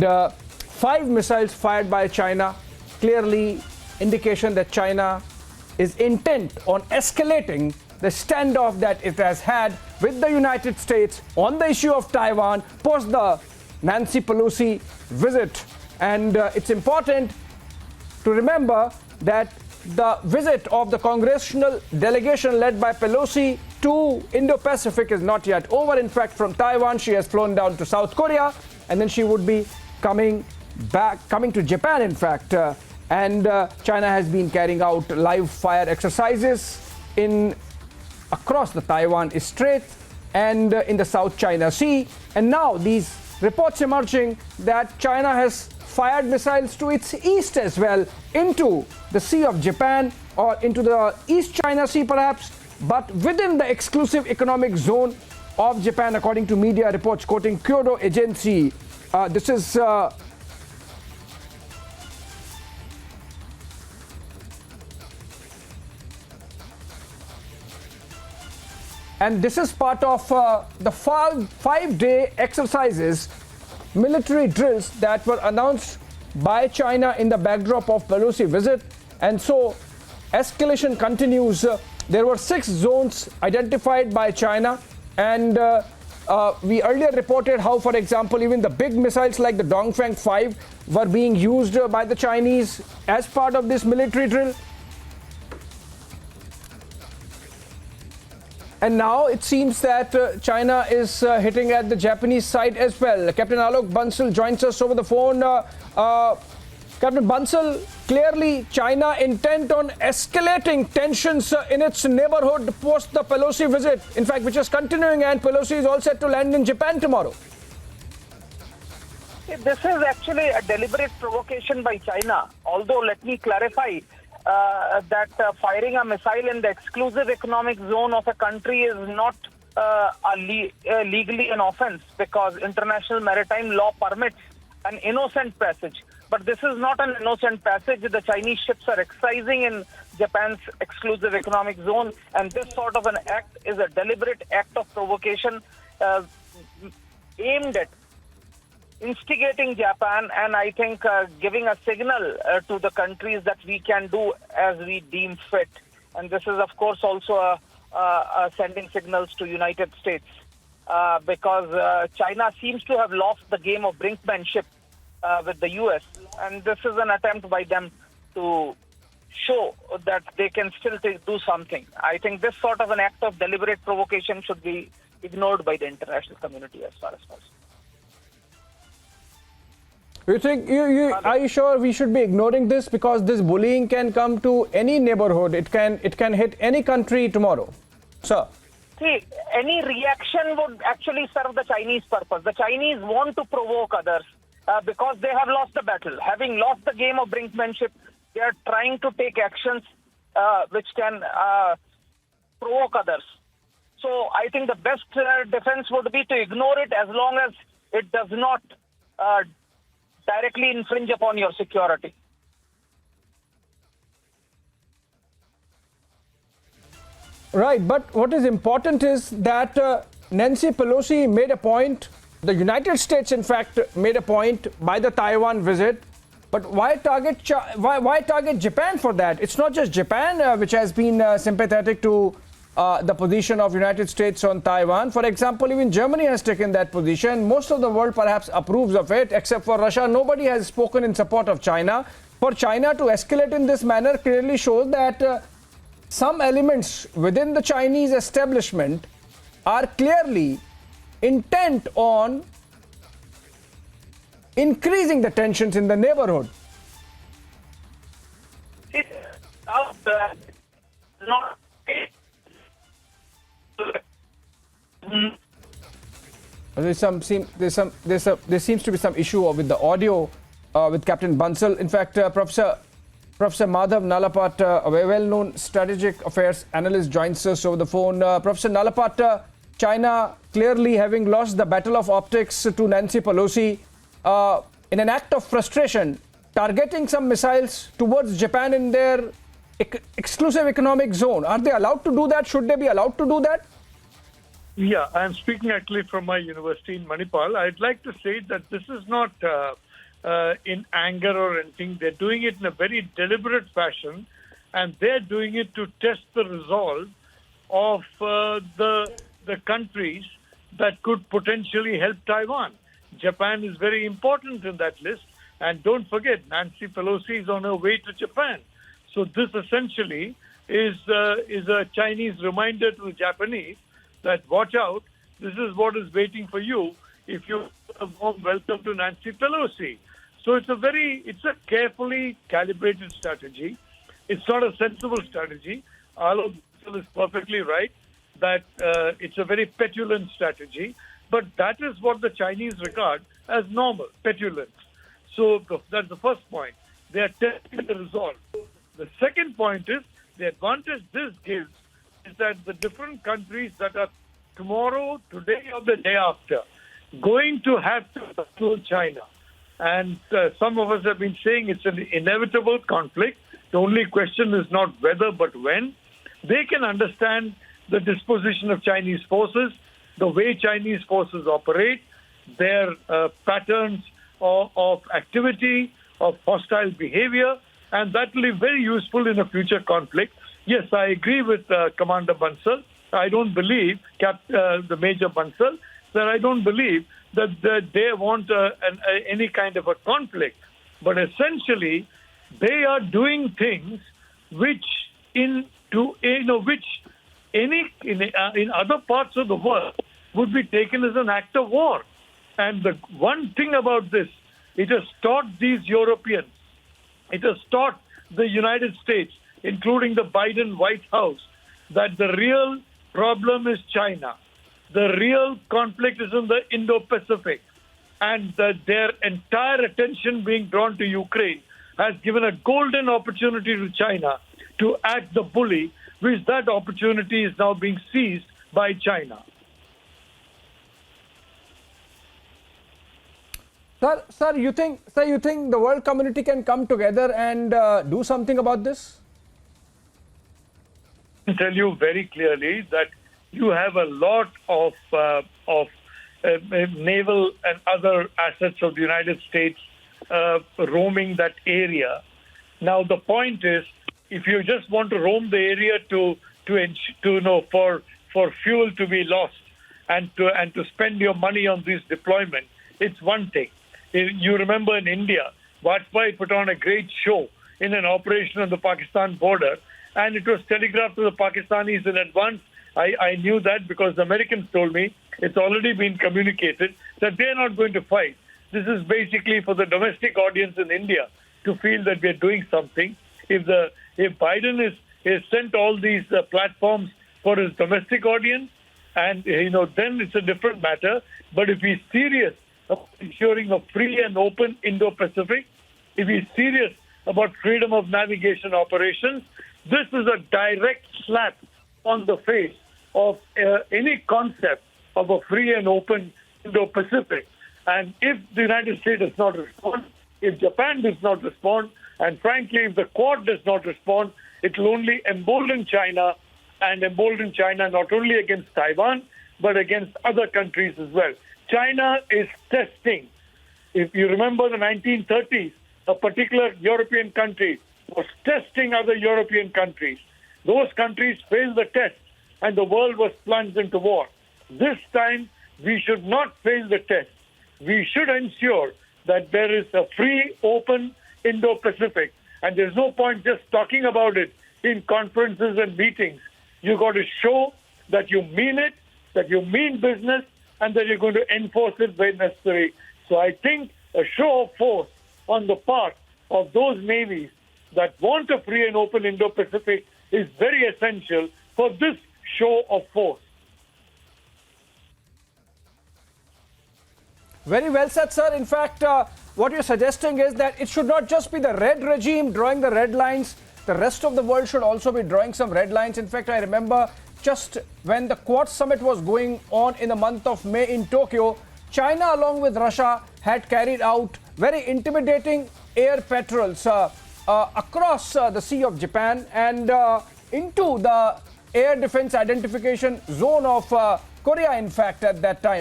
And 5 missiles fired by China, clearly indication that China is intent on escalating the standoff that it has had with the United States on the issue of Taiwan post the Nancy Pelosi visit. And it's important to remember that the visit of the congressional delegation led by Pelosi to Indo-Pacific is not yet over. In fact, from Taiwan, she has flown down to South Korea, and then she would be coming to Japan, in fact. And China has been carrying out live fire exercises across the Taiwan Strait and in the South China Sea. And now these reports emerging that China has fired missiles to its east as well, into the Sea of Japan or into the East China Sea perhaps, but within the exclusive economic zone of Japan, according to media reports quoting Kyodo Agency. This is and this is part of the 5-day exercises, military drills that were announced by China in the backdrop of Pelosi visit. And so escalation continues. There were 6 zones identified by China, and we earlier reported how, for example, even the big missiles like the Dongfang 5 were being used by the Chinese as part of this military drill. And now it seems that China is hitting at the Japanese side as well. Captain Alok Bansal joins us over the phone. Captain Bansal, clearly China intent on escalating tensions in its neighborhood post the Pelosi visit, in fact, which is continuing, and Pelosi is all set to land in Japan tomorrow. This is actually a deliberate provocation by China, although let me clarify that firing a missile in the exclusive economic zone of a country is not legally an offense, because international maritime law permits an innocent passage. But this is not an innocent passage. The Chinese ships are exercising in Japan's exclusive economic zone, and this sort of an act is a deliberate act of provocation aimed at instigating Japan, and I think giving a signal to the countries that we can do as we deem fit. And this is, of course, also sending signals to United States because China seems to have lost the game of brinkmanship with the U.S. And this is an attempt by them to show that they can still do something. I think this sort of an act of deliberate provocation should be ignored by the international community as far as possible. Are you sure we should be ignoring this, because this bullying can come to any neighborhood? It can hit any country tomorrow, sir. See, any reaction would actually serve the Chinese purpose. The Chinese want to provoke others because they have lost the battle. Having lost the game of brinkmanship, they are trying to take actions which can provoke others. So I think the best defense would be to ignore it as long as it does not directly infringe upon your security. Right, but what is important is that Nancy Pelosi made a point, the United States in fact made a point by the Taiwan visit, but why target Japan for that? It's not just Japan which has been sympathetic to the position of United States on Taiwan. For example, even Germany has taken that position. Most of the world perhaps approves of it, except for Russia. Nobody has spoken in support of China. For China to escalate in this manner clearly shows that some elements within the Chinese establishment are clearly intent on increasing the tensions in the neighborhood. There seems to be some issue with the audio with Captain Bansal. In fact, Professor Madhav Nalapat, a very well-known strategic affairs analyst, joins us over the phone. Professor Nalapat, China clearly having lost the battle of optics to Nancy Pelosi in an act of frustration, targeting some missiles towards Japan in their exclusive economic zone. Are they allowed to do that? Should they be allowed to do that? Yeah, I'm speaking actually from my university in Manipal. I'd like to say that this is not in anger or anything. They're doing it in a very deliberate fashion, and they're doing it to test the resolve of the countries that could potentially help Taiwan. Japan is very important in that list. And don't forget, Nancy Pelosi is on her way to Japan. So this essentially is a Chinese reminder to the Japanese that watch out, this is what is waiting for you if you have a warm welcome to Nancy Pelosi. So it's a carefully calibrated strategy. It's not a sensible strategy. Alok is perfectly right that it's a very petulant strategy, but that is what the Chinese regard as normal, petulance. So that's the first point. They are testing the resolve. The second point is the advantage this gives is that the different countries that are tomorrow, today, or the day after going to have to battle China. And some of us have been saying it's an inevitable conflict. The only question is not whether but when. They can understand the disposition of Chinese forces, the way Chinese forces operate, their patterns of activity, of hostile behavior, and that will be very useful in a future conflict. Yes, I agree with Commander Bansal. I don't believe, the Major Bansal, that I don't believe that they want any kind of a conflict. But essentially, they are doing things which in other parts of the world would be taken as an act of war. And the one thing about this, it has taught these Europeans, it has taught the United States, including the Biden White House, that the real problem is China. The real conflict is in the Indo-Pacific. And that their entire attention being drawn to Ukraine has given a golden opportunity to China to act the bully, which that opportunity is now being seized by China. Sir, you think the world community can come together and do something about this? I can tell you very clearly that you have a lot of naval and other assets of the United States roaming that area. Now the point is, if you just want to roam the area for fuel to be lost and to spend your money on this deployment, it's one thing. You remember in India, Vajpayee put on a great show in an operation on the Pakistan border, and it was telegraphed to the Pakistanis in advance. I knew that because the Americans told me it's already been communicated that they're not going to fight. This is basically for the domestic audience in India to feel that we're doing something. If Biden is sent all these platforms for his domestic audience, and then it's a different matter. But if he's serious about ensuring a free and open Indo-Pacific, if he's serious about freedom of navigation operations, this is a direct slap on the face of any concept of a free and open Indo-Pacific. And if the United States does not respond, if Japan does not respond, and frankly, if the Quad does not respond, it will only embolden China, and embolden China not only against Taiwan, but against other countries as well. China is testing. If you remember the 1930s, a particular European country was testing other European countries. Those countries failed the test, and the world was plunged into war. This time, we should not fail the test. We should ensure that there is a free, open Indo-Pacific, and there's no point just talking about it in conferences and meetings. You've got to show that you mean it, that you mean business, and that you're going to enforce it when necessary. So I think a show of force on the part of those navies that want a free and open Indo-Pacific is very essential for this show of force. Very well said, sir. In fact, what you're suggesting is that it should not just be the red regime drawing the red lines. The rest of the world should also be drawing some red lines. In fact, I remember just when the Quad summit was going on in the month of May in Tokyo, China along with Russia had carried out very intimidating air patrols across the Sea of Japan and into the air defense identification zone of Korea, in fact, at that time.